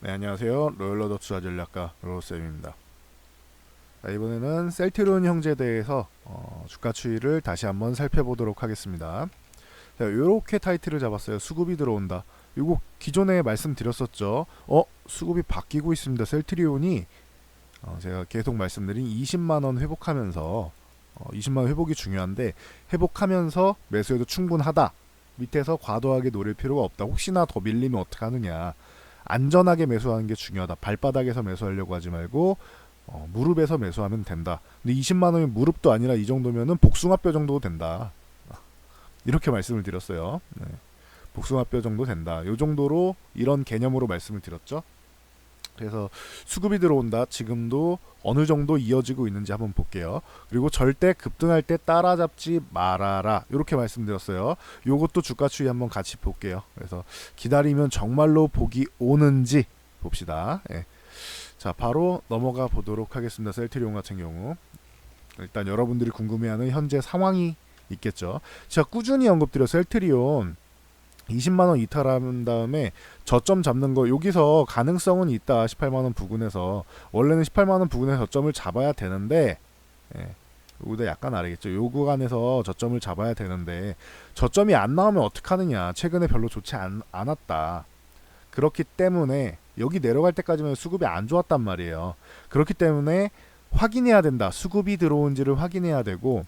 네, 안녕하세요. 로열러더 투자 전략가 로로쌤입니다. 자, 이번에는 셀트리온 형제에 대해서 주가 추이를 다시 한번 살펴보도록 하겠습니다. 자, 요렇게 타이틀을 잡았어요. 수급이 들어온다. 이거 기존에 말씀드렸었죠. 수급이 바뀌고 있습니다. 셀트리온이 제가 계속 말씀드린 20만원 회복하면서 20만원 회복이 중요한데 회복하면서 매수해도 충분하다. 밑에서 과도하게 노릴 필요가 없다. 혹시나 더 밀리면 어떡하느냐. 안전하게 매수하는 게 중요하다. 발바닥에서 매수하려고 하지 말고 무릎에서 매수하면 된다. 근데 20만 원이 무릎도 아니라 이 정도면은 복숭아뼈 정도 된다. 이렇게 말씀을 드렸어요. 네. 복숭아뼈 정도 된다. 요 정도로 이런 개념으로 말씀을 드렸죠. 그래서 수급이 들어온다. 지금도 어느 정도 이어지고 있는지 한번 볼게요. 그리고 절대 급등할 때 따라잡지 말아라. 이렇게 말씀드렸어요. 요것도 주가 추이 한번 같이 볼게요. 그래서 기다리면 정말로 복이 오는지 봅시다. 예. 자, 바로 넘어가 보도록 하겠습니다. 셀트리온 같은 경우 일단 여러분들이 궁금해하는 현재 상황이 있겠죠. 제가 꾸준히 언급드려 셀트리온 20만원 이탈한 다음에 저점 잡는 거 여기서 가능성은 있다. 18만원 부근에서 원래는 18만원 부근에서 저점을 잡아야 되는데 여기다 약간 아래겠죠. 요 구간에서 저점을 잡아야 되는데 저점이 안 나오면 어떡하느냐. 최근에 별로 좋지 않았다. 그렇기 때문에 여기 내려갈 때까지만 수급이 안 좋았단 말이에요. 그렇기 때문에 확인해야 된다. 수급이 들어온지를 확인해야 되고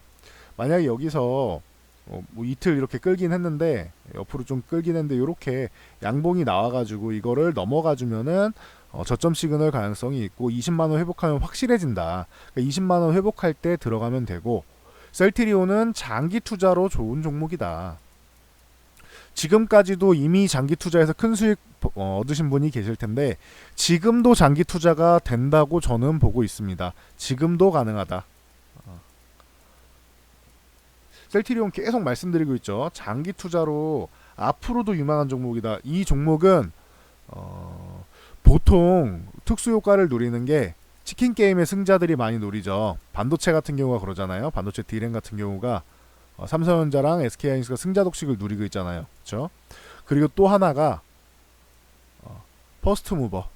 만약에 여기서 뭐 이틀 이렇게 끌긴 했는데 옆으로 좀 끌긴 했는데 이렇게 양봉이 나와가지고 이거를 넘어가주면은 저점 시그널 가능성이 있고 20만원 회복하면 확실해진다. 그러니까 20만원 회복할 때 들어가면 되고 셀트리온은 장기 투자로 좋은 종목이다. 지금까지도 이미 장기 투자에서 큰 수익 얻으신 분이 계실 텐데 지금도 장기 투자가 된다고 저는 보고 있습니다. 지금도 가능하다. 셀트리온 계속 말씀드리고 있죠. 장기 투자로 앞으로도 유망한 종목이다. 이 종목은 보통 특수 효과를 누리는 게 치킨 게임의 승자들이 많이 노리죠. 반도체 같은 경우가 그러잖아요. 반도체 D램 같은 경우가 삼성전자랑 SK하이닉스가 승자 독식을 누리고 있잖아요. 그렇죠? 그리고 또 하나가 퍼스트 무버.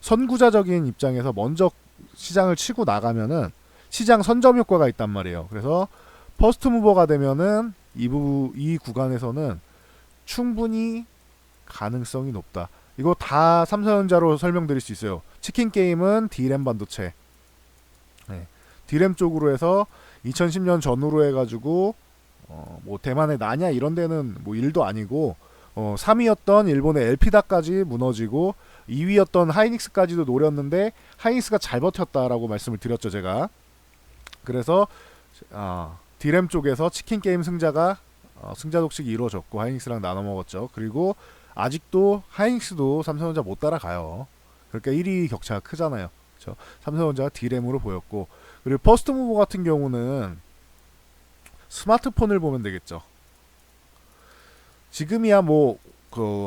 선구자적인 입장에서 먼저 시장을 치고 나가면은 시장 선점 효과가 있단 말이에요. 그래서 퍼스트 무버가 되면은 이 구간에서는 충분히 가능성이 높다. 이거 다 삼성전자로 설명드릴 수 있어요. 치킨 게임은 D램 반도체. 네. D램 쪽으로 해서 2010년 전후로 해가지고 뭐 대만의 나냐 이런 데는 뭐 일도 아니고 3위였던 일본의 엘피다까지 무너지고 2위였던 하이닉스까지도 노렸는데 하이닉스가 잘 버텼다라고 말씀을 드렸죠 제가. 그래서 D램 쪽에서 치킨 게임 승자가 승자 독식이 이루어졌고 하이닉스랑 나눠 먹었죠. 그리고 아직도 하이닉스도 삼성전자 못 따라가요. 그러니까 1위 격차가 크잖아요. 그렇죠? 삼성전자가 D램으로 보였고 그리고 퍼스트 무버 같은 경우는 스마트폰을 보면 되겠죠. 지금이야 뭐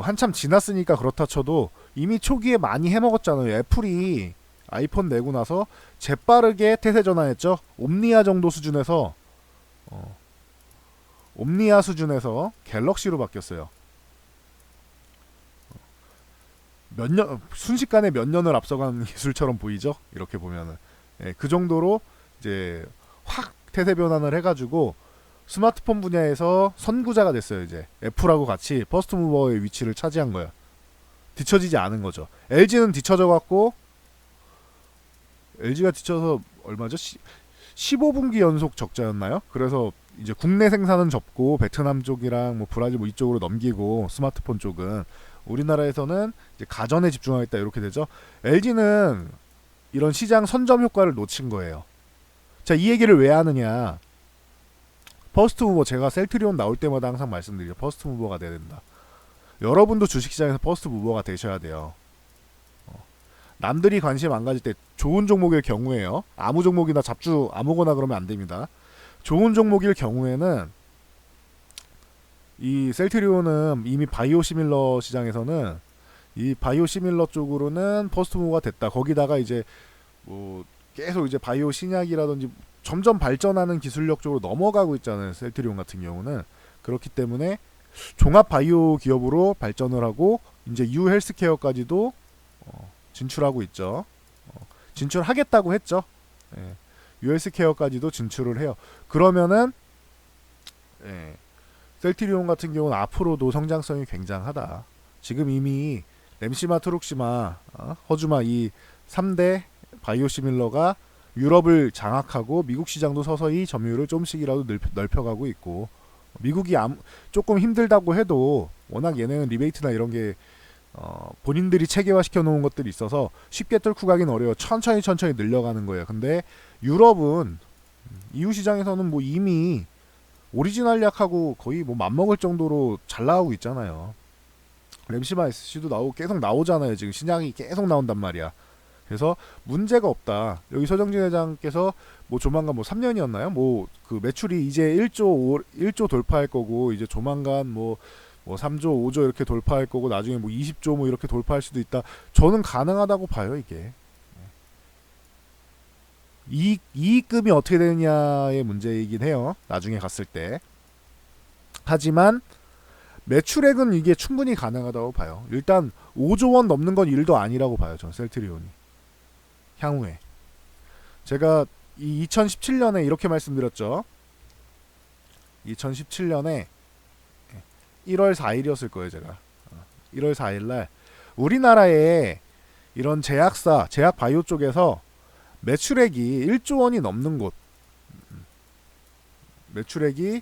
한참 지났으니까 그렇다 쳐도 이미 초기에 많이 해먹었잖아요. 애플이 아이폰 내고 나서 재빠르게 태세 전환했죠. 옴니아 정도 수준에서 옴니아 수준에서 갤럭시로 바뀌었어요. 몇 년 순식간에 몇 년을 앞서간 기술처럼 보이죠. 이렇게 보면은 그 정도로 이제 확 태세 변환을 해가지고 스마트폰 분야에서 선구자가 됐어요. 이제 애플하고 같이 퍼스트 무버의 위치를 차지한 거예요. 뒤처지지 않은 거죠. LG는 뒤처져 갖고 LG가 뒤쳐서 얼마죠? 15분기 연속 적자였나요? 그래서 이제 국내 생산은 접고 베트남 쪽이랑 뭐 브라질 뭐 이쪽으로 넘기고 스마트폰 쪽은 우리나라에서는 이제 가전에 집중하겠다 이렇게 되죠. LG는 이런 시장 선점 효과를 놓친 거예요. 자, 이 얘기를 왜 하느냐? 퍼스트 무버 제가 셀트리온 나올 때마다 항상 말씀드리죠. 퍼스트 무버가 돼야 된다. 여러분도 주식시장에서 퍼스트 무버가 되셔야 돼요. 남들이 관심 안 가질 때 좋은 종목일 경우에요. 아무 종목이나 잡주 아무거나 그러면 안 됩니다. 좋은 종목일 경우에는 이 셀트리온은 이미 바이오 시밀러 시장에서는 이 바이오 시밀러 쪽으로는 퍼스트 무버가 됐다. 거기다가 이제 뭐 계속 이제 바이오 신약이라든지 점점 발전하는 기술력 쪽으로 넘어가고 있잖아요. 셀트리온 같은 경우는 그렇기 때문에 종합 바이오 기업으로 발전을 하고 이제 유 헬스케어까지도 진출하고 있죠. 진출하겠다고 했죠. 예. 유 헬스케어까지도 진출을 해요. 그러면은 예. 셀트리온 같은 경우는 앞으로도 성장성이 굉장하다. 지금 이미 램시마, 트룩시마, 허주마 이 3대 바이오시밀러가 유럽을 장악하고 미국 시장도 서서히 점유율을 좀씩이라도 넓혀가고 있고, 미국이 조금 힘들다고 해도 워낙 얘네는 리베이트나 이런 게 본인들이 체계화시켜 놓은 것들이 있어서 쉽게 뚫고 가긴 어려워. 천천히 늘려가는 거예요. 근데 유럽은 EU 시장에서는 뭐 이미 오리지널 약하고 거의 뭐 맞먹을 정도로 잘 나가고 있잖아요. 램시마 SC도 나오고 계속 나오잖아요. 지금 신약이 계속 나온단 말이야. 그래서 문제가 없다. 여기 서정진 회장께서 뭐 조만간 뭐 3년이었나요? 뭐 그 매출이 이제 1조 돌파할 거고, 이제 조만간 뭐 3조, 5조 이렇게 돌파할 거고, 나중에 뭐 20조 뭐 이렇게 돌파할 수도 있다. 저는 가능하다고 봐요, 이게. 이익금이 어떻게 되느냐의 문제이긴 해요. 나중에 갔을 때. 하지만 매출액은 이게 충분히 가능하다고 봐요. 일단 5조 원 넘는 건 일도 아니라고 봐요. 전 셀트리온이. 향후에. 제가 이 2017년에 이렇게 말씀드렸죠. 2017년에 1월 4일이었을 거예요, 제가. 1월 4일 날 우리나라에 이런 제약 바이오 쪽에서 매출액이 1조 원이 넘는 곳, 매출액이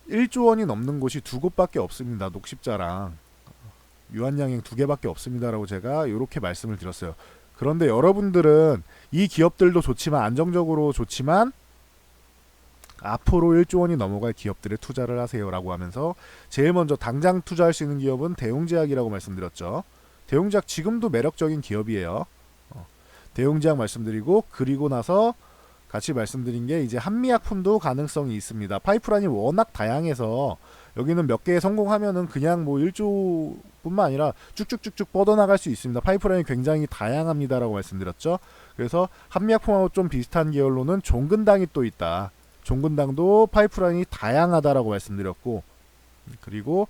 1조 원이 넘는 곳이 두 곳밖에 없습니다. 녹십자랑 유한양행 두 개밖에 없습니다라고 제가 이렇게 말씀을 드렸어요. 그런데 여러분들은 이 기업들도 좋지만, 안정적으로 좋지만 앞으로 1조 원이 넘어갈 기업들에 투자를 하세요라고 하면서 제일 먼저 당장 투자할 수 있는 기업은 대웅제약이라고 말씀드렸죠. 대웅제약 지금도 매력적인 기업이에요. 대웅제약 말씀드리고, 그리고 나서 같이 말씀드린 게 이제 한미약품도 가능성이 있습니다. 파이프라인이 워낙 다양해서 여기는 몇 개 성공하면은 그냥 뭐 1조뿐만 아니라 쭉쭉쭉쭉 뻗어나갈 수 있습니다. 파이프라인이 굉장히 다양합니다라고 말씀드렸죠. 그래서 한미약품하고 좀 비슷한 계열로는 종근당이 또 있다. 종근당도 파이프라인이 다양하다라고 말씀드렸고, 그리고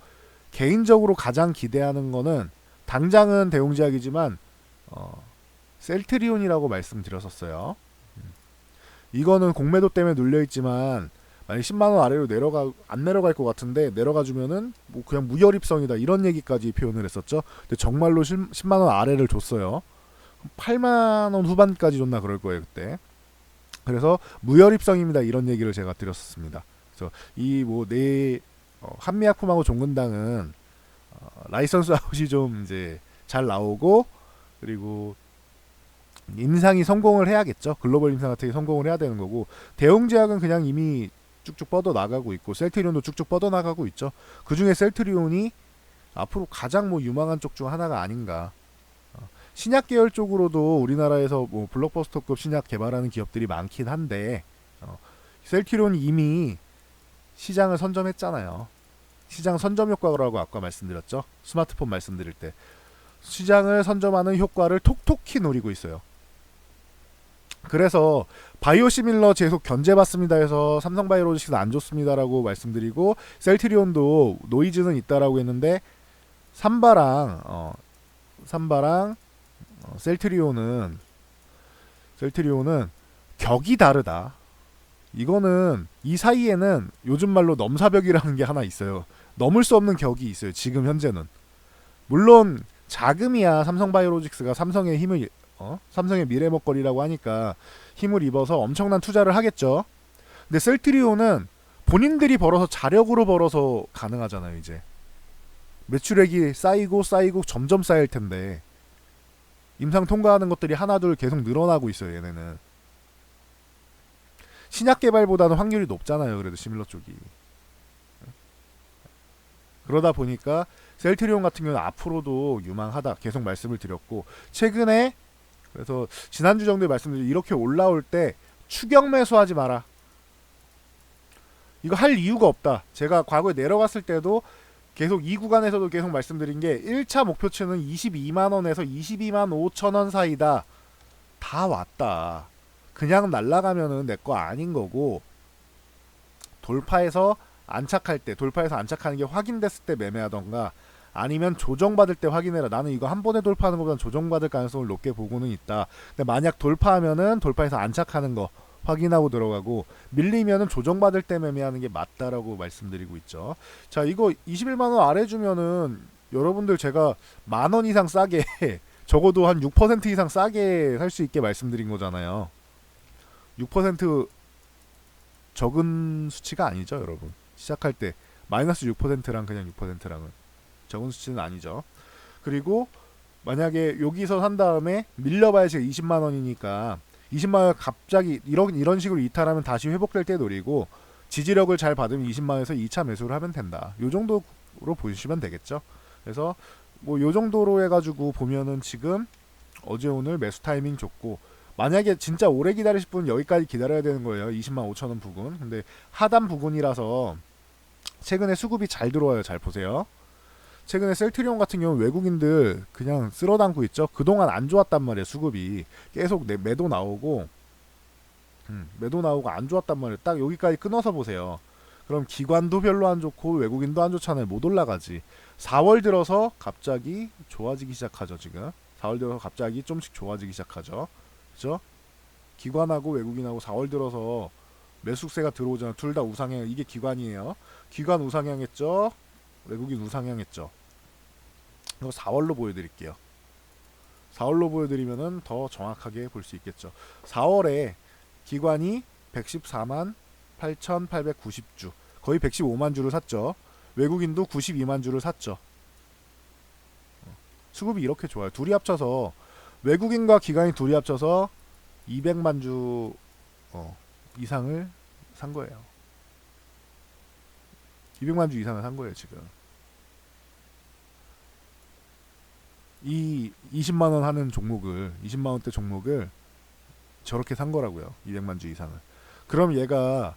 개인적으로 가장 기대하는 거는 당장은 대웅제약이지만 셀트리온이라고 말씀드렸었어요. 이거는 공매도 때문에 눌려있지만 만약 10만원 아래로 안 내려갈 것 같은데 내려가주면은 뭐 그냥 무혈입성이다 이런 얘기까지 표현을 했었죠. 근데 정말로 10만원 아래를 줬어요. 8만원 후반까지 줬나 그럴 거예요 그때. 그래서 무혈입성입니다 이런 얘기를 제가 드렸었습니다. 그래서 이 뭐 한미약품하고 종근당은 라이선스 아웃이 좀 이제 잘 나오고, 그리고 임상이 성공을 해야겠죠. 글로벌 임상 같은 게 성공을 해야 되는 거고, 대웅제약은 그냥 이미 쭉쭉 뻗어 나가고 있고, 셀트리온도 쭉쭉 뻗어 나가고 있죠. 그 중에 셀트리온이 앞으로 가장 뭐 유망한 쪽 중 하나가 아닌가. 신약 계열 쪽으로도 우리나라에서 뭐 블록버스터급 신약 개발하는 기업들이 많긴 한데, 셀트리온이 이미 시장을 선점했잖아요. 시장 선점 효과라고 아까 말씀드렸죠. 스마트폰 말씀드릴 때 시장을 선점하는 효과를 톡톡히 노리고 있어요. 그래서 바이오시밀러 계속 견제받습니다 해서 삼성바이오로직스는 안 좋습니다라고 말씀드리고, 셀트리온도 노이즈는 있다라고 했는데 삼바랑 셀트리온은 격이 다르다. 이거는 이 사이에는 요즘 말로 넘사벽이라는 게 하나 있어요. 넘을 수 없는 격이 있어요. 지금 현재는. 물론 자금이야 삼성바이오로직스가 삼성의 힘을 삼성의 미래 먹거리라고 하니까 힘을 입어서 엄청난 투자를 하겠죠. 근데 셀트리온은 본인들이 벌어서 자력으로 벌어서 가능하잖아요. 이제 매출액이 쌓이고 점점 쌓일 텐데 임상 통과하는 것들이 하나둘 계속 늘어나고 있어요. 얘네는 신약 개발보다는 확률이 높잖아요. 그래도 시밀러 쪽이. 그러다 보니까 셀트리온 같은 경우는 앞으로도 유망하다 계속 말씀을 드렸고, 최근에 그래서 지난주 정도에 말씀드린 이렇게 올라올 때 추격 매수하지 마라. 이거 할 이유가 없다. 제가 과거에 내려갔을 때도 계속 이 구간에서도 계속 말씀드린 게 1차 목표치는 22만원에서 22만 5천원 사이다. 다 왔다. 그냥 날아가면은 내 거 아닌 거고, 돌파해서 안착하는 게 확인됐을 때 매매하던가, 아니면 조정받을 때 확인해라. 나는 이거 한 번에 돌파하는 것보다 조정받을 가능성을 높게 보고는 있다. 근데 만약 돌파하면은 돌파해서 안착하는 거 확인하고 들어가고, 밀리면은 조정받을 때 매매하는 게 맞다라고 말씀드리고 있죠. 자, 이거 21만원 아래 주면은 여러분들 제가 10,000원 이상 싸게 적어도 한 6% 이상 싸게 살 수 있게 말씀드린 거잖아요. 6% 적은 수치가 아니죠, 여러분. 시작할 때 마이너스 6%랑 그냥 6%랑은 적은 수치는 아니죠. 그리고 만약에 여기서 산 다음에 밀려봐야 제가 20만 원이니까 20만 원 갑자기 이런 식으로 이탈하면 다시 회복될 때 노리고, 지지력을 잘 받으면 20만 원에서 2차 매수를 하면 된다. 요 정도로 보시면 되겠죠. 그래서 뭐 요 정도로 해가지고 보면은 지금 어제 오늘 매수 타이밍 좋고, 만약에 진짜 오래 기다리실 분은 여기까지 기다려야 되는 거예요. 20만 5천 원 부근. 근데 하단 부근이라서 최근에 수급이 잘 들어와요. 잘 보세요. 최근에 셀트리온 같은 경우는 외국인들 그냥 쓸어 담고 있죠. 그동안 안 좋았단 말이에요. 수급이 계속 매도 나오고 매도 나오고 안 좋았단 말이에요. 딱 여기까지 끊어서 보세요. 그럼 기관도 별로 안 좋고 외국인도 안 좋잖아요. 못 올라가지. 4월 들어서 갑자기 좋아지기 시작하죠. 지금 4월 들어서 갑자기 좀씩 좋아지기 시작하죠. 그죠? 기관하고 외국인하고 4월 들어서 매수세가 들어오잖아요. 둘 다 우상향. 이게 기관이에요. 기관 우상향했죠. 외국인 우상향했죠. 이거 4월로 보여드릴게요. 4월로 보여드리면은 더 정확하게 볼 수 있겠죠. 4월에 기관이 114만 8,890주, 거의 115만 주를 샀죠. 외국인도 92만 주를 샀죠. 수급이 이렇게 좋아요. 둘이 합쳐서, 외국인과 기관이 둘이 합쳐서 200만 주 이상을 산 거예요. 200만 주 이상을 산 거예요, 지금. 이 20만 원 하는 종목을, 20만 원대 종목을 저렇게 산 거라고요. 200만 주 이상을. 그럼 얘가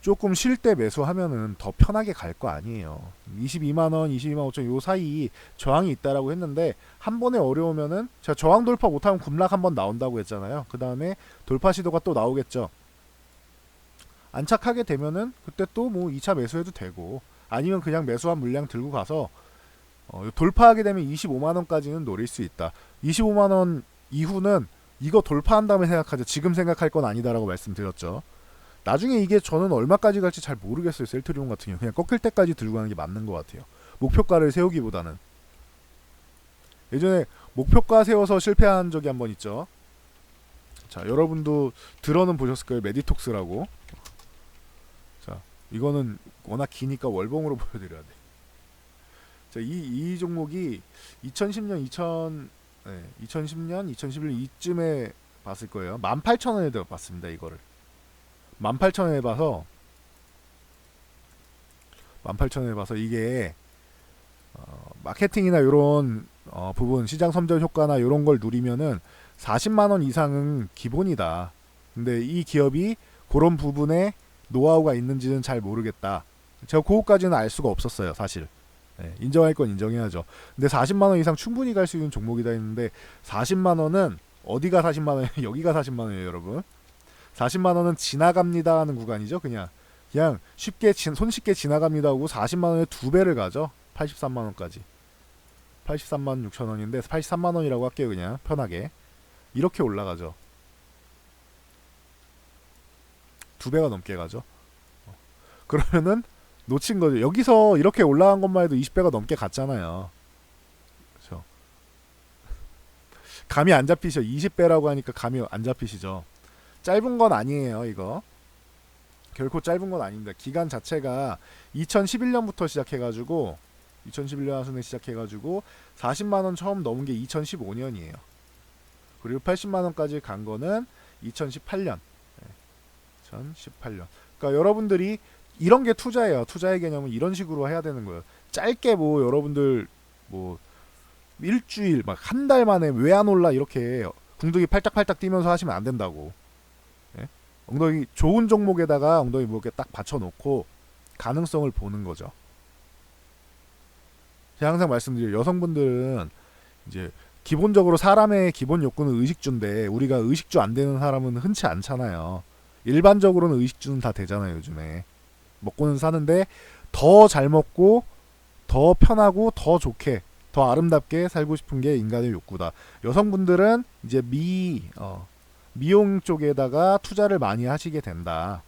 조금 쉴 때 매수하면은 더 편하게 갈 거 아니에요. 22만 원, 22만 5천 요 사이 저항이 있다라고 했는데, 한 번에 어려우면은, 제가 저항 돌파 못하면 급락 한번 나온다고 했잖아요. 그 다음에 돌파 시도가 또 나오겠죠. 안착하게 되면은 그때 또 뭐 2차 매수해도 되고, 아니면 그냥 매수한 물량 들고 가서 돌파하게 되면 25만 원까지는 노릴 수 있다. 25만 원 이후는 이거 돌파한 다음에 생각하죠. 지금 생각할 건 아니다라고 말씀드렸죠. 나중에 이게 저는 얼마까지 갈지 잘 모르겠어요. 셀트리온 같은 경우 그냥 꺾일 때까지 들고 가는 게 맞는 것 같아요. 목표가를 세우기보다는. 예전에 목표가 세워서 실패한 적이 한 번 있죠. 자, 여러분도 들어는 보셨을 거예요. 메디톡스라고. 자, 이거는 워낙 기니까 월봉으로 보여드려야 돼. 자, 이 종목이 2010년, 2010년, 2011년 이쯤에 봤을 거예요. 18,000원에 봤습니다. 이거를 18,000원에 봐서 18,000원에 봐서 이게 마케팅이나 이런 부분, 시장 선전 효과나 이런 걸 누리면은 40만 원 이상은 기본이다. 근데 이 기업이 그런 부분에 노하우가 있는지는 잘 모르겠다. 제가 그거까지는 알 수가 없었어요, 사실. 네, 인정할 건 인정해야죠. 근데 40만 원 이상 충분히 갈 수 있는 종목이다 했는데, 40만 원은 어디가 40만 원이에요? 여기가 40만 원이에요, 여러분. 40만 원은 지나갑니다 하는 구간이죠. 그냥 쉽게 손쉽게 지나갑니다 하고 40만 원에 2배를 가죠. 83만 원까지. 83만 6천 원인데 83만 원이라고 할게요. 그냥 편하게. 이렇게 올라가죠. 2배가 넘게 가죠. 그러면은 놓친 거죠. 여기서 이렇게 올라간 것만 해도 20배가 넘게 갔잖아요. 그렇죠. 감이 안 잡히시죠. 20배라고 하니까 감이 안 잡히시죠. 짧은 건 아니에요. 이거 결코 짧은 건 아닙니다. 기간 자체가 2011년부터 시작해가지고 2011년 하순에 시작해가지고 40만원 처음 넘은 게 2015년이에요. 그리고 80만원까지 간 거는 2018년. 2018년. 그러니까 여러분들이 이런 게 투자예요. 투자의 개념은 이런 식으로 해야 되는 거예요. 짧게 뭐 여러분들 뭐 일주일 막 한 달 만에 왜 안 올라 이렇게 궁둥이 팔딱팔딱 뛰면서 하시면 안 된다고. 예? 엉덩이 좋은 종목에다가 엉덩이 뭐 이렇게 딱 받쳐놓고 가능성을 보는 거죠. 제가 항상 말씀드려요. 여성분들은 이제 기본적으로 사람의 기본 욕구는 의식주인데, 우리가 의식주 안 되는 사람은 흔치 않잖아요. 일반적으로는 의식주는 다 되잖아요. 요즘에 먹고는 사는데 더 잘 먹고 더 편하고 더 좋게 더 아름답게 살고 싶은 게 인간의 욕구다. 여성분들은 이제 미용 쪽에다가 투자를 많이 하시게 된다.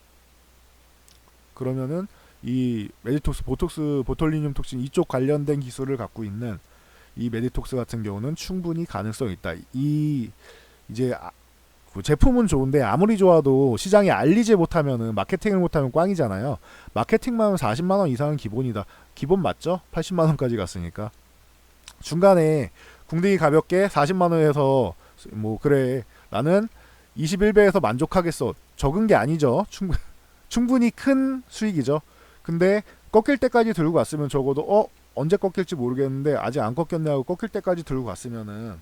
그러면은 이 메디톡스, 보톡스, 보톨리늄 톡신 이쪽 관련된 기술을 갖고 있는 이 메디톡스 같은 경우는 충분히 가능성이 있다. 이제 그 제품은 좋은데 아무리 좋아도 시장에 알리지 못하면은, 마케팅을 못하면 꽝이잖아요. 마케팅만 하면 40만 원 이상은 기본이다. 기본 맞죠? 80만 원까지 갔으니까. 중간에 궁둥이 가볍게 40만 원에서 뭐 그래 나는 21배에서 만족하겠어. 적은 게 아니죠. 충분히 큰 수익이죠. 근데 꺾일 때까지 들고 갔으면 적어도 언제 꺾일지 모르겠는데 아직 안 꺾였네 하고 꺾일 때까지 들고 갔으면은,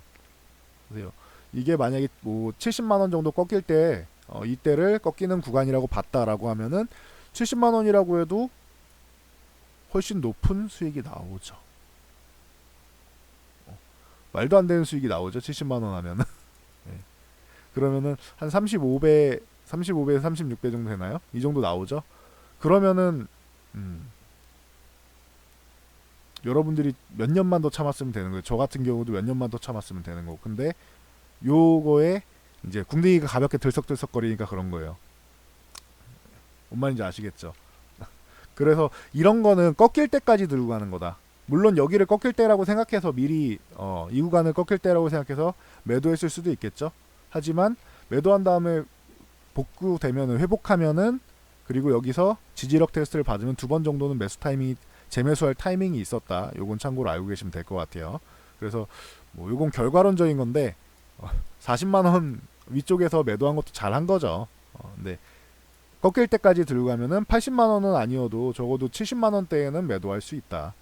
보세요. 이게 만약에 뭐 70만 원 정도 꺾일 때 이때를 꺾이는 구간이라고 봤다라고 하면은 70만 원이라고 해도 훨씬 높은 수익이 나오죠. 말도 안 되는 수익이 나오죠. 70만 원 하면은. 네. 그러면은 한 35배에서 36배 정도 되나요? 이 정도 나오죠. 그러면은 여러분들이 몇 년만 더 참았으면 되는 거예요. 저 같은 경우도 몇 년만 더 참았으면 되는 거고. 근데 요거에 이제 궁둥이가 가볍게 들썩들썩거리니까 그런 거예요. 뭔 말인지 아시겠죠? 그래서 이런 거는 꺾일 때까지 들고 가는 거다. 물론 여기를 꺾일 때라고 생각해서 미리 이 구간을 꺾일 때라고 생각해서 매도했을 수도 있겠죠. 하지만 매도한 다음에 복구되면은, 회복하면은, 그리고 여기서 지지력 테스트를 받으면 2번 정도는 매수 타이밍이, 재매수할 타이밍이 있었다. 요건 참고로 알고 계시면 될 것 같아요. 그래서 뭐 요건 결과론적인 건데 40만 원 위쪽에서 매도한 것도 잘한 거죠. 근데 꺾일 때까지 들고 가면은 80만 원은 아니어도 적어도 70만 원대에는 매도할 수 있다.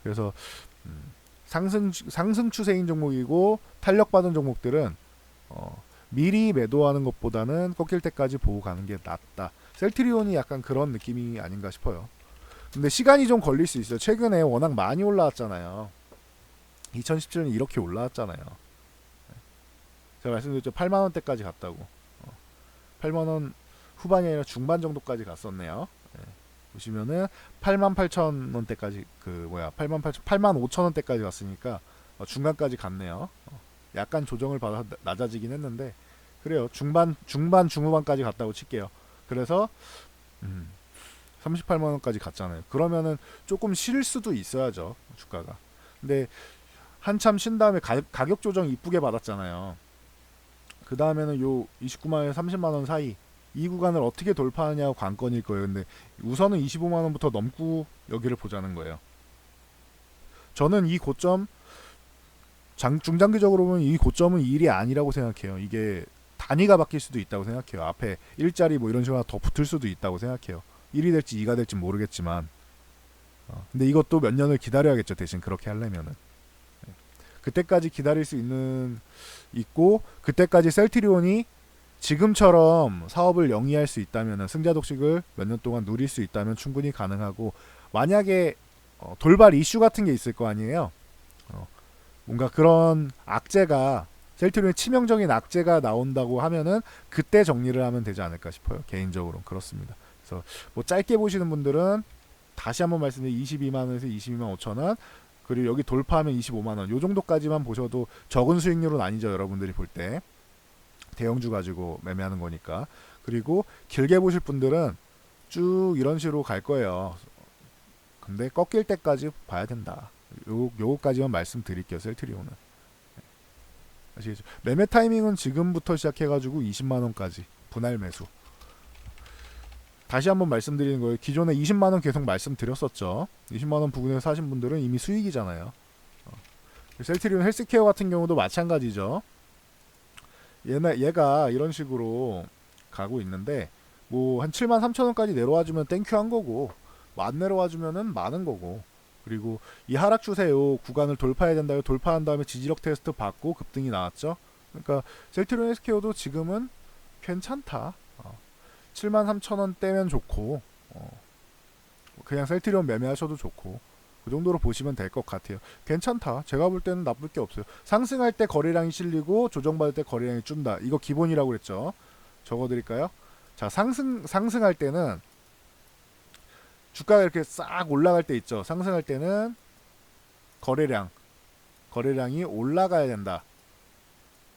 그래서 상승 추세인 종목이고 탄력받은 종목들은 미리 매도하는 것보다는 꺾일 때까지 보고 가는 게 낫다. 셀트리온이 약간 그런 느낌이 아닌가 싶어요. 근데 시간이 좀 걸릴 수 있어요. 최근에 워낙 많이 올라왔잖아요. 2017년에 이렇게 올라왔잖아요. 제가 말씀드렸죠. 8만 원대까지 갔다고. 8만 원 후반이 아니라 중반 정도까지 갔었네요. 보시면은 8만 8천 원대까지 8만 5천 원대까지 갔으니까 중간까지 갔네요. 약간 조정을 받아 낮아지긴 했는데 그래요. 중반 중후반까지 갔다고 칠게요. 그래서 38만 원까지 갔잖아요. 그러면은 조금 쉴 수도 있어야죠, 주가가. 근데 한참 쉰 다음에 가격 조정 이쁘게 받았잖아요. 그 다음에는 요 29만원에서 30만원 사이 이 구간을 어떻게 돌파하냐가 관건일 거예요. 근데 우선은 25만원부터 넘고 여기를 보자는 거예요. 저는 이 고점, 중장기적으로 보면 이 고점은 1이 아니라고 생각해요. 이게 단위가 바뀔 수도 있다고 생각해요. 앞에 1자리 뭐 이런 식으로 더 붙을 수도 있다고 생각해요. 1이 될지 2가 될지 모르겠지만 근데 이것도 몇 년을 기다려야겠죠. 대신 그렇게 하려면은 그때까지 기다릴 수 있고 그때까지 셀트리온이 지금처럼 사업을 영위할 수 있다면, 승자 독식을 몇 년 동안 누릴 수 있다면 충분히 가능하고, 만약에 돌발 이슈 같은 게 있을 거 아니에요. 뭔가 그런 악재가, 셀트리온의 치명적인 악재가 나온다고 하면은 그때 정리를 하면 되지 않을까 싶어요. 개인적으로 그렇습니다. 그래서 뭐 짧게 보시는 분들은 다시 한번 말씀드리면 22만원에서 22만 5천원, 그리고 여기 돌파하면 25만원, 요 정도까지만 보셔도 적은 수익률은 아니죠. 여러분들이 볼 때 대형주 가지고 매매하는 거니까. 그리고 길게 보실 분들은 쭉 이런 식으로 갈 거예요. 근데 꺾일 때까지 봐야 된다. 요거까지만 말씀드릴게요. 셀트리온은. 아시겠죠? 매매 타이밍은 지금부터 시작해가지고 20만원까지 분할 매수. 다시 한번 말씀드리는 거예요. 기존에 20만원 계속 말씀드렸었죠. 20만원 부근에서 사신 분들은 이미 수익이잖아요. 셀트리온 헬스케어 같은 경우도 마찬가지죠. 얘가 이런 식으로 가고 있는데 뭐 한 7만 3천원까지 내려와주면 땡큐 한 거고, 뭐 안 내려와주면은 많은 거고, 그리고 이 하락 추세 요 구간을 돌파해야 된다. 돌파한 다음에 지지력 테스트 받고 급등이 나왔죠. 그러니까 셀트리온 헬스케어도 지금은 괜찮다. 7만 3천원대면 좋고, 그냥 셀트리온 매매하셔도 좋고, 그 정도로 보시면 될 것 같아요. 괜찮다. 제가 볼 때는 나쁠 게 없어요. 상승할 때 거래량이 실리고 조정받을 때 거래량이 준다. 이거 기본이라고 그랬죠. 적어드릴까요? 자, 상승할 때는 주가가 이렇게 싹 올라갈 때 있죠. 상승할 때는 거래량이 올라가야 된다.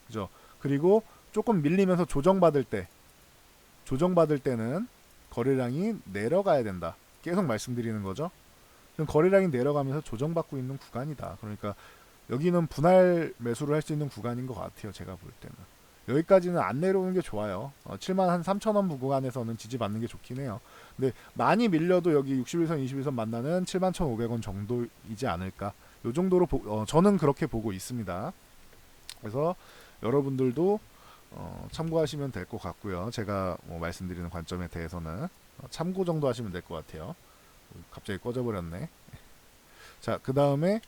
그죠? 그리고 조금 밀리면서 조정받을 때는 거래량이 내려가야 된다. 계속 말씀드리는 거죠. 지금 거래량이 내려가면서 조정받고 있는 구간이다. 그러니까 여기는 분할 매수를 할 수 있는 구간인 것 같아요. 제가 볼 때는. 여기까지는 안 내려오는 게 좋아요. 7만 한 3천원 구간에서는 지지받는 게 좋긴 해요. 근데 많이 밀려도 여기 60일선, 20일선 만나는 7만 1,500원 정도이지 않을까. 요 정도로 저는 그렇게 보고 있습니다. 그래서 여러분들도 참고하시면 될 것 같고요. 제가 말씀드리는 관점에 대해서는 참고 정도 하시면 될 것 같아요. 갑자기 꺼져버렸네. 자, 그 다음에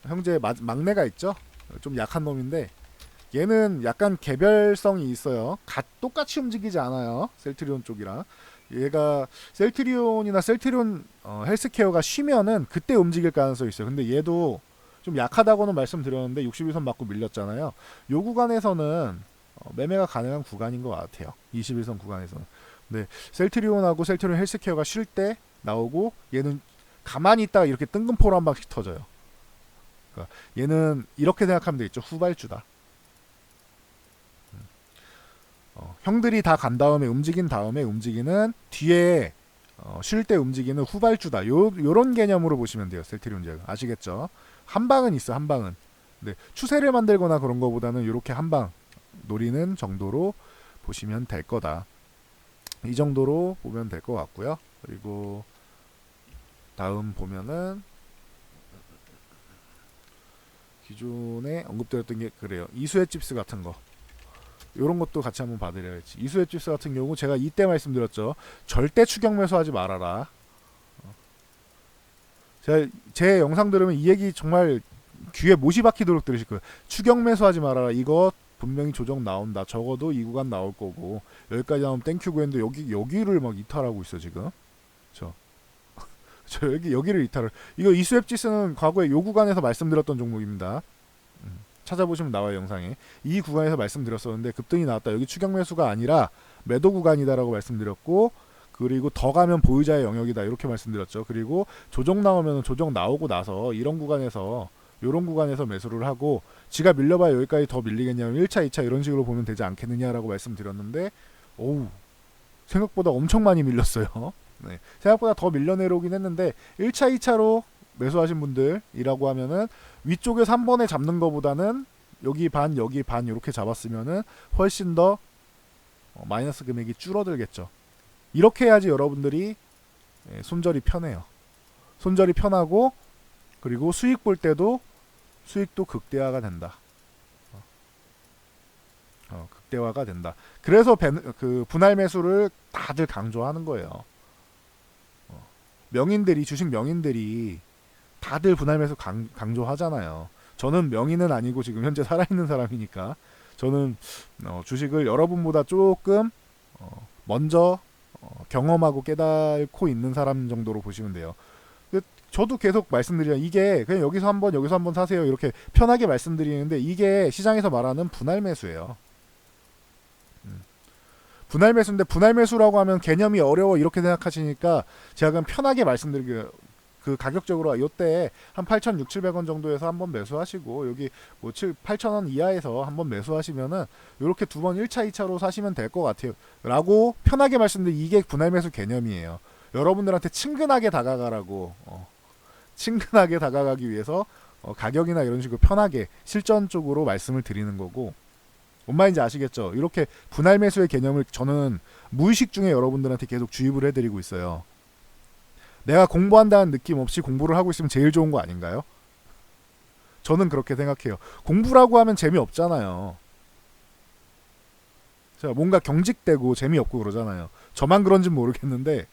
형제 막내가 있죠. 좀 약한 놈인데 얘는 약간 개별성이 있어요. 똑같이 움직이지 않아요. 셀트리온 쪽이랑. 얘가 셀트리온이나 셀트리온 헬스케어가 쉬면은 그때 움직일 가능성이 있어요. 근데 얘도 좀 약하다고는 말씀드렸는데 61선 맞고 밀렸잖아요. 요 구간에서는 매매가 가능한 구간인 것 같아요. 21선 구간에서는. 근데 셀트리온하고 셀트리온 헬스케어가 쉴 때 나오고 얘는 가만히 있다가 이렇게 뜬금포로 한 방씩 터져요. 그러니까 얘는 이렇게 생각하면 되겠죠. 후발주다. 형들이 다 간 다음에 움직인 다음에 움직이는 뒤에 쉴 때 움직이는 후발주다. 요런 개념으로 보시면 돼요. 셀트리온 제가. 아시겠죠? 한 방은 있어. 한 방은. 근데 추세를 만들거나 그런 거보다는 이렇게 한 방 노리는 정도로 보시면 될 거다. 이 정도로 보면 될 것 같고요. 그리고 다음 보면은 기존에 언급드렸던 게 그래요. 이수혜 칩스 같은 거. 요런 것도 같이 한번 봐드려야지. 이수혜 칩스 같은 경우 제가 이때 말씀드렸죠. 절대 추격 매수하지 말아라. 제 영상 들으면 이 얘기 정말 귀에 못이 박히도록 들으실 거예요. 추격 매수하지 말아라. 이거 분명히 조정 나온다. 적어도 이 구간 나올 거고 여기까지 나오면 땡큐고 했는데 여기를 막 이탈하고 있어 지금. 저 여기를 이탈을. 이거 이수혜 칩스는 과거에 요 구간에서 말씀드렸던 종목입니다. 찾아보시면 나와요 영상에. 이 구간에서 말씀드렸었는데 급등이 나왔다. 여기 추격 매수가 아니라 매도 구간이다라고 말씀드렸고 그리고 더 가면 보유자의 영역이다 이렇게 말씀드렸죠. 그리고 조정 나오면 조정 나오고 나서 이런 구간에서 매수를 하고 지가 밀려봐야 여기까지 더 밀리겠냐면 1차 2차 이런 식으로 보면 되지 않겠느냐라고 말씀드렸는데 오우 생각보다 엄청 많이 밀렸어요. 네, 생각보다 더 밀려 내려오긴 했는데 1차 2차로 매수하신 분들이라고 하면은 위쪽에서 한 번에 잡는 것보다는 여기 반 여기 반 이렇게 잡았으면은 훨씬 더 마이너스 금액이 줄어들겠죠. 이렇게 해야지 여러분들이 손절이 편해요. 손절이 편하고 그리고 수익 볼 때도 수익도 극대화가 된다. 극대화가 된다. 그래서 그 분할 매수를 다들 강조하는 거예요. 주식 명인들이 다들 분할 매수 강조하잖아요. 저는 명인은 아니고 지금 현재 살아있는 사람이니까 저는 주식을 여러분보다 조금 먼저 경험하고 깨닫고 있는 사람 정도로 보시면 돼요. 근데 저도 계속 말씀드리면 이게 그냥 여기서 한번 사세요 이렇게 편하게 말씀드리는데 이게 시장에서 말하는 분할 매수예요. 분할 매수인데 분할 매수라고 하면 개념이 어려워 이렇게 생각하시니까 제가 그냥 편하게 말씀드릴게요. 그 가격적으로 이때 한 8,600-700원 정도에서 한번 매수하시고 여기 뭐 8,000원 이하에서 한번 매수하시면은 이렇게 두 번 1차 2차로 사시면 될 것 같아요 라고 편하게 말씀드린 이게 분할 매수 개념이에요. 여러분들한테 친근하게 다가가라고 친근하게 다가가기 위해서 가격이나 이런 식으로 편하게 실전적으로 말씀을 드리는 거고 뭔 말인지 아시겠죠? 이렇게 분할 매수의 개념을 저는 무의식 중에 여러분들한테 계속 주입을 해드리고 있어요. 내가 공부한다는 느낌 없이 공부를 하고 있으면 제일 좋은 거 아닌가요? 저는 그렇게 생각해요. 공부라고 하면 재미없잖아요. 자, 뭔가 경직되고 재미없고 그러잖아요. 저만 그런지는 모르겠는데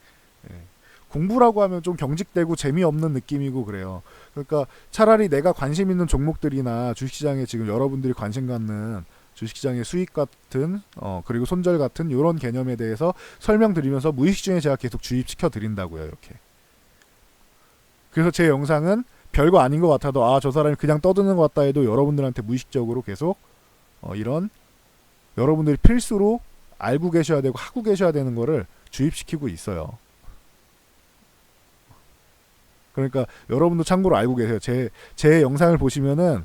공부라고 하면 좀 경직되고 재미없는 느낌이고 그래요. 그러니까 차라리 내가 관심 있는 종목들이나 주식시장에 지금 여러분들이 관심 갖는 주식시장의 수익 같은 그리고 손절 같은 이런 개념에 대해서 설명드리면서 무의식 중에 제가 계속 주입시켜 드린다고요. 이렇게. 그래서 제 영상은 별거 아닌 것 같아도 저 사람이 그냥 떠드는 것 같다 해도 여러분들한테 무의식적으로 계속 이런 여러분들이 필수로 알고 계셔야 되고 하고 계셔야 되는 거를 주입시키고 있어요. 그러니까 여러분도 참고로 알고 계세요. 제 영상을 보시면은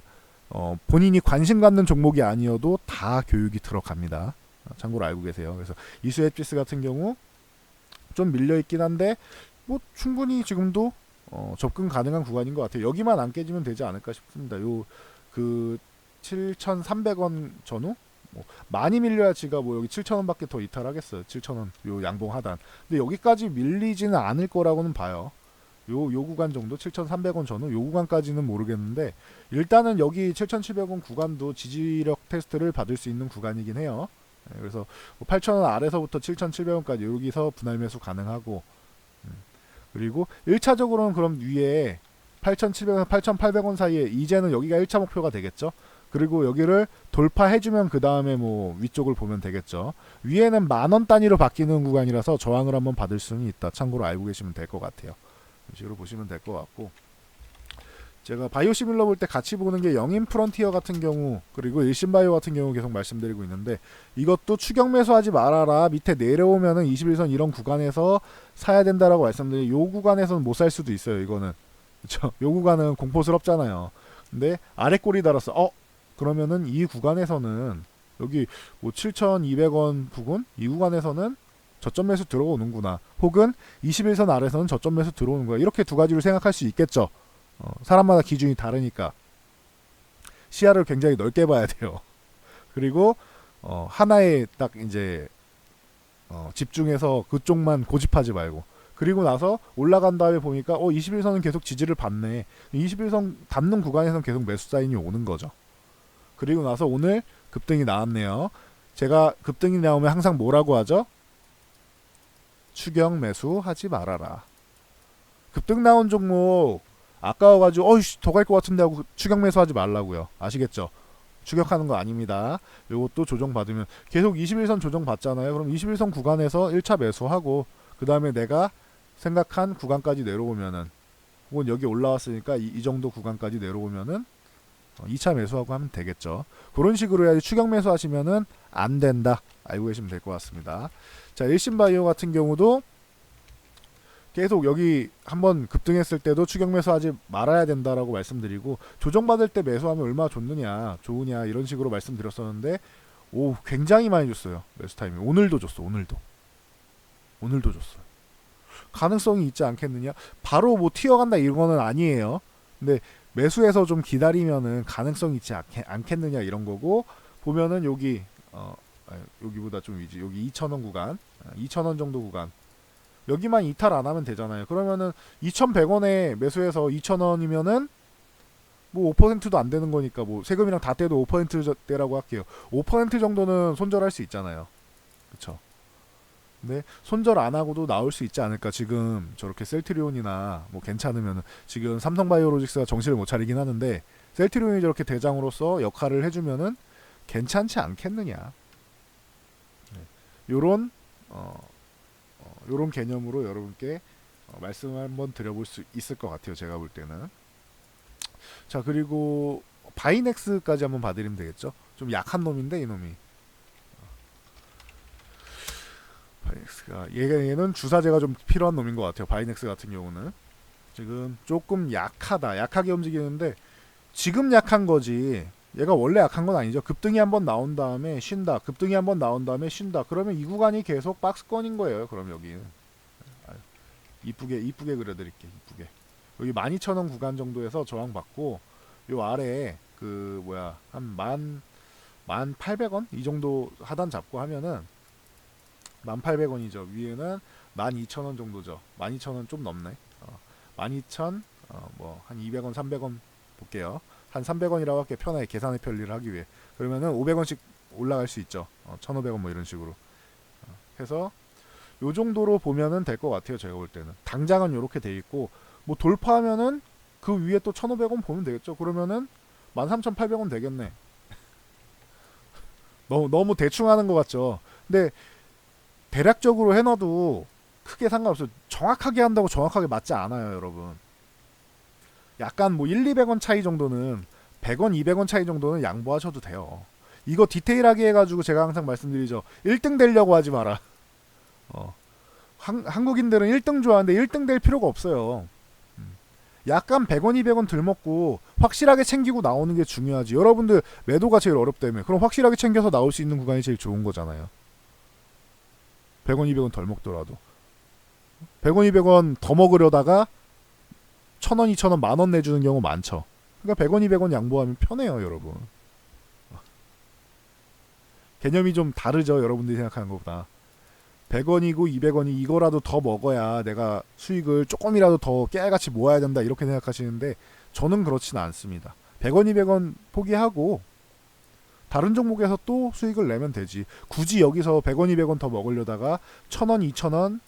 본인이 관심 갖는 종목이 아니어도 다 교육이 들어갑니다. 참고로 알고 계세요. 그래서 이수 엣지스 같은 경우 좀 밀려 있긴 한데 뭐 충분히 지금도 접근 가능한 구간인 것 같아요. 여기만 안 깨지면 되지 않을까 싶습니다. 요 그 7,300원 전후 뭐 많이 밀려야지가 뭐 여기 7,000원밖에 더 이탈하겠어요. 7,000원 요 양봉 하단. 근데 여기까지 밀리지는 않을 거라고는 봐요. 요 구간 정도 7,300원 전후 요 구간까지는 모르겠는데 일단은 여기 7,700원 구간도 지지력 테스트를 받을 수 있는 구간이긴 해요. 그래서 8,000원 아래서부터 7,700원까지 여기서 분할 매수 가능하고 그리고 1차적으로는 그럼 위에 8,700원, 8,800원 사이에 이제는 여기가 1차 목표가 되겠죠. 그리고 여기를 돌파해주면 그 다음에 뭐 위쪽을 보면 되겠죠. 위에는 만원 단위로 바뀌는 구간이라서 저항을 한번 받을 수는 있다. 참고로 알고 계시면 될 것 같아요. 이런 식으로 보시면 될 것 같고 제가 바이오시밀러 볼 때 같이 보는 게 영인 프론티어 같은 경우 그리고 일신바이오 같은 경우 계속 말씀드리고 있는데 이것도 추격 매수하지 말아라. 밑에 내려오면은 21선 이런 구간에서 사야 된다라고 말씀드리고 요 구간에서는 못 살 수도 있어요. 이거는 그쵸? 요 구간은 공포스럽잖아요. 근데 아래 꼬리 달았어. 그러면은 이 구간에서는 여기 뭐 7,200원 부근 이 구간에서는 저점 매수 들어오는구나. 혹은 21선 아래서는 저점 매수 들어오는 거야. 이렇게 두 가지로 생각할 수 있겠죠. 사람마다 기준이 다르니까 시야를 굉장히 넓게 봐야 돼요. 그리고 하나에 딱 이제 집중해서 그쪽만 고집하지 말고 그리고 나서 올라간 다음에 보니까 21선은 계속 지지를 받네. 21선 닿는 구간에서는 계속 매수 사인이 오는 거죠. 그리고 나서 오늘 급등이 나왔네요. 제가 급등이 나오면 항상 뭐라고 하죠? 추격 매수 하지 말아라. 급등 나온 종목 아까워가지고 더 갈 것 같은데 하고 추격 매수하지 말라고요. 아시겠죠? 추격하는 거 아닙니다. 요것도 조정받으면 계속 21선 조정받잖아요. 그럼 21선 구간에서 1차 매수하고 그 다음에 내가 생각한 구간까지 내려오면은 혹은 여기 올라왔으니까 이 정도 구간까지 내려오면은 2차 매수하고 하면 되겠죠. 그런 식으로 해야지 추격 매수하시면은 안 된다. 알고 계시면 될 것 같습니다. 자, 일신바이오 같은 경우도 계속 여기 한번 급등했을 때도 추격 매수하지 말아야 된다라고 말씀드리고 조정받을 때 매수하면 얼마나 좋으냐 이런 식으로 말씀드렸었는데 굉장히 많이 줬어요. 매수 타이밍. 오늘도 줬어. 오늘도 줬어요. 가능성이 있지 않겠느냐? 바로 뭐 튀어간다 이런 거는 아니에요. 근데 매수해서 좀 기다리면은 가능성이 있지 않겠느냐 이런 거고 보면은 여기 여기보다 좀 위지 여기 2,000원 구간 2,000원 정도 구간 여기만 이탈 안 하면 되잖아요. 그러면은 2,100원에 매수해서 2,000원이면은 뭐 5%도 안 되는 거니까 뭐 세금이랑 다 떼도 5%대라고 할게요. 5% 정도는 손절할 수 있잖아요. 그쵸? 근데 손절 안 하고도 나올 수 있지 않을까. 지금 저렇게 셀트리온이나 뭐 괜찮으면 지금 삼성바이오로직스가 정신을 못 차리긴 하는데 셀트리온이 저렇게 대장으로서 역할을 해주면은 괜찮지 않겠느냐. 요런 요런 개념으로 여러분께 말씀을 한번 드려볼 수 있을 것 같아요. 제가 볼 때는. 자, 그리고 바이넥스까지 한번 봐드리면 되겠죠. 좀 약한 놈인데 이놈이. 바이넥스가 얘는 주사제가 좀 필요한 놈인 것 같아요. 바이넥스 같은 경우는 지금 조금 약하게 움직이는데 지금 약한 거지 얘가 원래 약한 건 아니죠. 급등이 한번 나온 다음에 쉰다. 급등이 한번 나온 다음에 쉰다. 그러면 이 구간이 계속 박스권인 거예요. 그럼 여기는 이쁘게 그려드릴게. 이쁘게 여기 12,000원 구간 정도에서 저항받고 요 아래에 그 한 1,800원 이 정도 하단 잡고 하면은 1,800원이죠. 위에는 12,000원 정도죠. 12,000원 좀 넘네. 12,000 뭐 한 200원 300원 볼게요. 한 300원이라고 할게. 편하게 계산의 편리를 하기 위해. 그러면은 500원씩 올라갈 수 있죠. 1,500원 뭐 이런 식으로 해서 요 정도로 보면은 될 것 같아요. 제가 볼 때는 당장은 요렇게 돼 있고 뭐 돌파하면은 그 위에 또 1,500원 보면 되겠죠. 그러면은 13,800원 되겠네. 너무 대충 하는 것 같죠. 근데 대략적으로 해놔도 크게 상관없어요. 정확하게 한다고 정확하게 맞지 않아요, 여러분. 약간 뭐 1, 200원 차이 정도는 100원, 200원 차이 정도는 양보하셔도 돼요. 이거 디테일하게 해가지고 제가 항상 말씀드리죠. 1등 되려고 하지 마라. 한국인들은 1등 좋아하는데 1등 될 필요가 없어요. 약간 100원, 200원 덜 먹고 확실하게 챙기고 나오는 게 중요하지. 여러분들 매도가 제일 어렵다며. 그럼 확실하게 챙겨서 나올 수 있는 구간이 제일 좋은 거잖아요. 100원, 200원 덜 먹더라도. 100원, 200원 더 먹으려다가 1000원, 2000원, 만원 내주는 경우 많죠. 그러니까 100원, 200원 양보하면 편해요, 여러분. 개념이 좀 다르죠, 여러분들이 생각하는 것보다. 100원이고 200원이 이거라도 더 먹어야 내가 수익을 조금이라도 더 깨알같이 모아야 된다 이렇게 생각하시는데 저는 그렇지는 않습니다. 100원, 200원 포기하고 다른 종목에서 또 수익을 내면 되지. 굳이 여기서 100원, 200원 더 먹으려다가 1000원, 2000원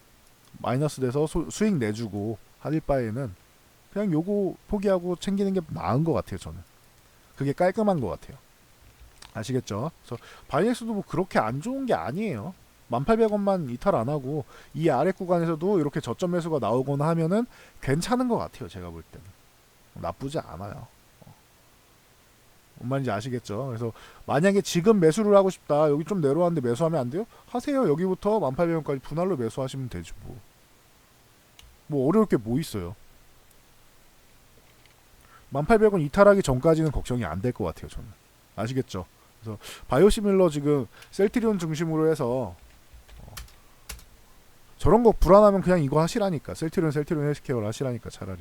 마이너스 돼서 수익 내주고 할 바에는 그냥 요거 포기하고 챙기는 게 나은 것 같아요. 저는 그게 깔끔한 것 같아요. 아시겠죠? 그래서 바이엑스도 뭐 그렇게 안 좋은 게 아니에요. 1800원만 이탈 안 하고 이 아래 구간에서도 이렇게 저점 매수가 나오거나 하면은 괜찮은 것 같아요. 제가 볼 때는 나쁘지 않아요. 뭔 말인지 아시겠죠? 그래서 만약에 지금 매수를 하고 싶다, 여기 좀 내려왔는데 매수하면 안 돼요? 하세요. 여기부터 1800원까지 분할로 매수하시면 되죠. 뭐 어려울 게 뭐 있어요. 1800원 이탈하기 전까지는 걱정이 안 될 것 같아요. 저는 아시겠죠? 그래서 바이오시밀러 지금 셀트리온 중심으로 해서 저런 거 불안하면 그냥 이거 하시라니까. 셀트리온 헬스케어를 하시라니까 차라리.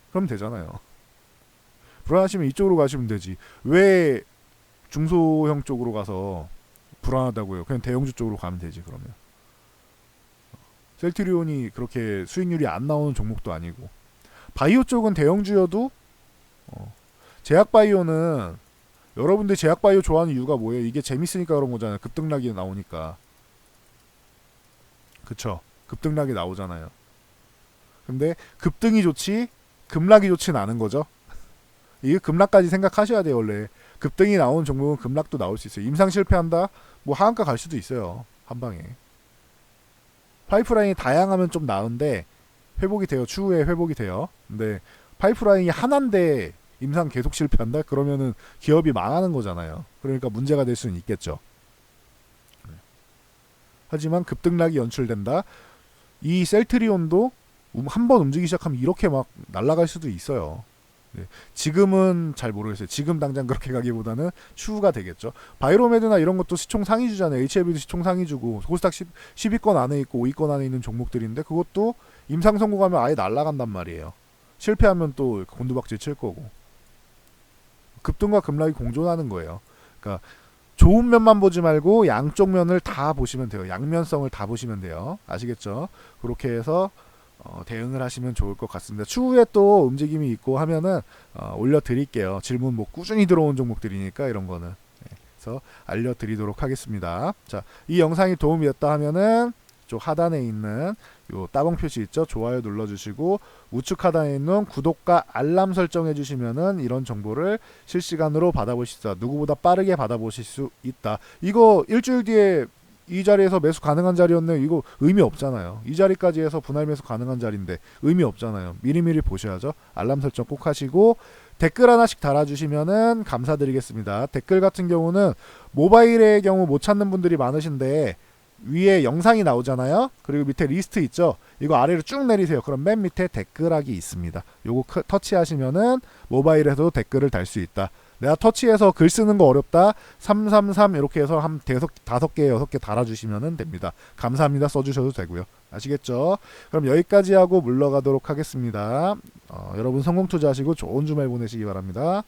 그럼 되잖아요. 불안하시면 이쪽으로 가시면 되지. 왜 중소형 쪽으로 가서 불안하다고요? 그냥 대형주 쪽으로 가면 되지 그러면. 셀트리온이 그렇게 수익률이 안 나오는 종목도 아니고 바이오 쪽은 대형주여도 제약바이오는 여러분들 제약바이오 좋아하는 이유가 뭐예요? 이게 재밌으니까 그런 거잖아요. 급등락이 나오니까. 그쵸? 급등락이 나오잖아요. 근데 급등이 좋지 급락이 좋진 않은 거죠. 이게 급락까지 생각하셔야 돼요. 원래 급등이 나오는 종목은 급락도 나올 수 있어요. 임상 실패한다? 뭐 하한가 갈 수도 있어요. 한방에. 파이프라인이 다양하면 좀 나은데 회복이 돼요. 추후에 회복이 돼요. 근데 파이프라인이 하나인데 임상 계속 실패한다? 그러면은 기업이 망하는 거잖아요. 그러니까 문제가 될 수는 있겠죠. 하지만 급등락이 연출된다. 이 셀트리온도 한번 움직이기 시작하면 이렇게 막 날아갈 수도 있어요. 네. 지금은 잘 모르겠어요. 지금 당장 그렇게 가기보다는 추후가 되겠죠. 바이로메드나 이런 것도 시총 상위주잖아요. HLB도 시총 상위주고 코스닥 10위권 안에 있고 5위권 안에 있는 종목들인데 그것도 임상 성공하면 아예 날아간단 말이에요. 실패하면 또 곤두박질 칠 거고. 급등과 급락이 공존하는 거예요. 그러니까 좋은 면만 보지 말고 양쪽 면을 다 보시면 돼요. 양면성을 다 보시면 돼요. 아시겠죠? 그렇게 해서 대응을 하시면 좋을 것 같습니다. 추후에 또 움직임이 있고 하면은 올려드릴게요. 질문 뭐 꾸준히 들어온 종목들이니까 이런 거는. 네, 그래서 알려드리도록 하겠습니다. 자, 이 영상이 도움이 됐다 하면은 쪽 하단에 있는 요 따봉 표시 있죠? 좋아요 눌러주시고 우측 하단에 있는 구독과 알람 설정해 주시면은 이런 정보를 실시간으로 받아보실 수 있다. 누구보다 빠르게 받아보실 수 있다. 이거 일주일 뒤에 이 자리에서 매수 가능한 자리였네요. 이거 의미 없잖아요. 이 자리까지 해서 분할 매수 가능한 자리인데 의미 없잖아요. 미리미리 보셔야죠. 알람 설정 꼭 하시고 댓글 하나씩 달아주시면은 감사드리겠습니다. 댓글 같은 경우는 모바일의 경우 못 찾는 분들이 많으신데 위에 영상이 나오잖아요. 그리고 밑에 리스트 있죠. 이거 아래로 쭉 내리세요. 그럼 맨 밑에 댓글하기 있습니다. 요거 터치하시면은 모바일에서도 댓글을 달 수 있다. 내가 터치해서 글 쓰는 거 어렵다. 333 이렇게 해서 한 5개, 6개 달아주시면 됩니다. 감사합니다 써주셔도 되고요. 아시겠죠? 그럼 여기까지 하고 물러가도록 하겠습니다. 여러분 성공 투자하시고 좋은 주말 보내시기 바랍니다.